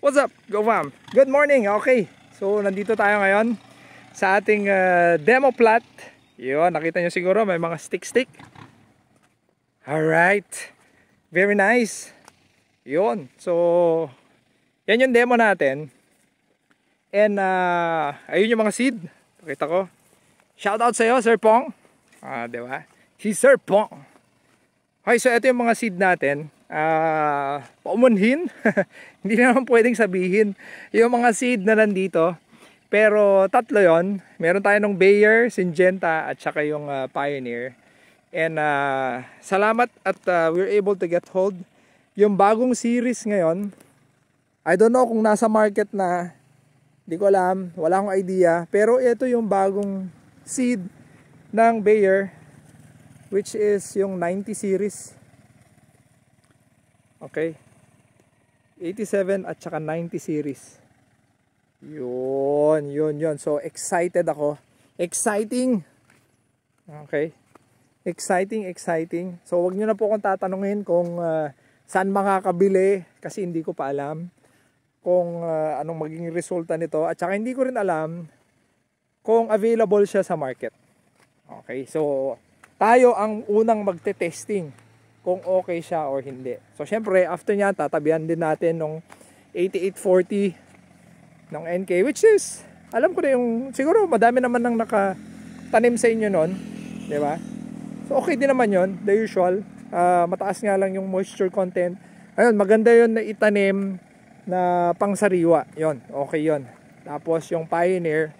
What's up, Go Fam? Good morning, okay. So, nandito tayo ngayon sa ating demo plot. Yun, nakita nyo siguro may mga stick. Alright. Very nice. Yun. So, yan yung demo natin. And, ayun yung mga seed. Pakita ko. Shoutout sa'yo, Sir Pong. Diba? Si Sir Pong. Okay, so ito yung mga seed natin. Paumunhin. Hindi naman pwedeng sabihin yung mga seed na nandito, pero tatlo yon. Meron tayo ng Bayer, Syngenta at saka yung Pioneer. And salamat at we're able to get hold yung bagong series ngayon. I don't know kung nasa market na, hindi ko alam, wala akong idea, pero ito yung bagong seed ng Bayer, which is yung 90 series. Okay, 87 at saka 90 series. Yun. So excited ako. Exciting. Okay. Exciting. So wag niyo na po akong tatanungin kung saan makakabili kasi hindi ko pa alam kung anong magiging resulta nito, at saka hindi ko rin alam kung available siya sa market. Okay, so tayo ang unang magte-testing kung okay siya or hindi. So syempre after niya tatabihan din natin ng 8840 ng NK, which is alam ko na yung siguro madami naman nang nakatanim sa inyo noon, di ba? So okay din naman yon, the usual. Mataas nga lang yung moisture content. Ayun, maganda yon na itanim na pangsariwa. Yon, okay yon. Tapos yung Pioneer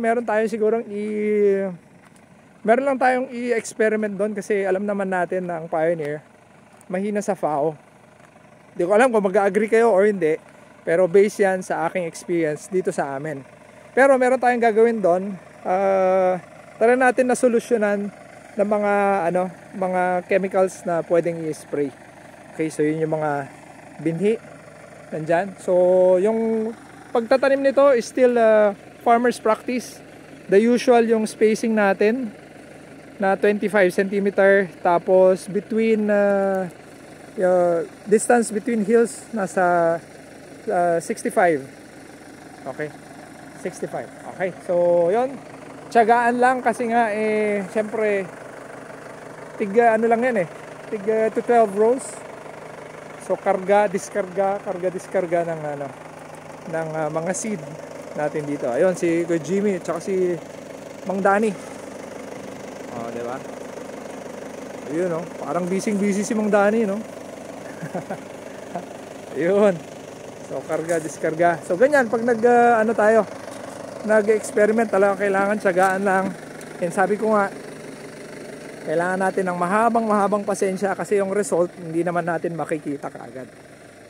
meron tayo sigurong meron lang tayong i-experiment doon kasi alam naman natin na ang Pioneer mahina sa FAO. Hindi ko alam kung mag-agree kayo or hindi, pero based yan sa aking experience dito sa amin. Pero meron tayong gagawin doon. Tara natin na solusyonan ng mga chemicals na pwedeng i-spray. Okay, so yun yung mga binhi nandyan. So yung pagtatanim nito is still farmer's practice. The usual yung spacing natin na 25 cm, tapos between distance between hills nasa 65. Okay, 65. Okay, so yon, tiyagaan lang kasi nga syempre tig to 12 rows. So karga diskarga ng mga seed natin dito. Ayun si Kuya Jimmy at saka si Mang Danny. Diba? Ayun, no? Parang busy si Mang Danny, no? Ayun. So karga diskarga. So ganyan pag nag-experiment talaga kailangan tiyagaan lang. And sabi ko nga, kailangan natin ng mahabang pasensya kasi yung result hindi naman natin makikita kaagad.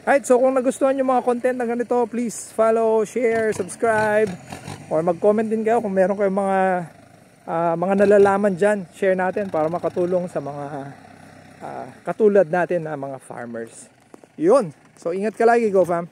Alright, so kung nagustuhan yung mga content na ganito, please follow, share, subscribe, or mag-comment din kayo kung meron kayong mga nalalaman dyan. Share natin para makatulong sa mga katulad natin na mga farmers. Yun, so ingat ka lagi, Go Fam.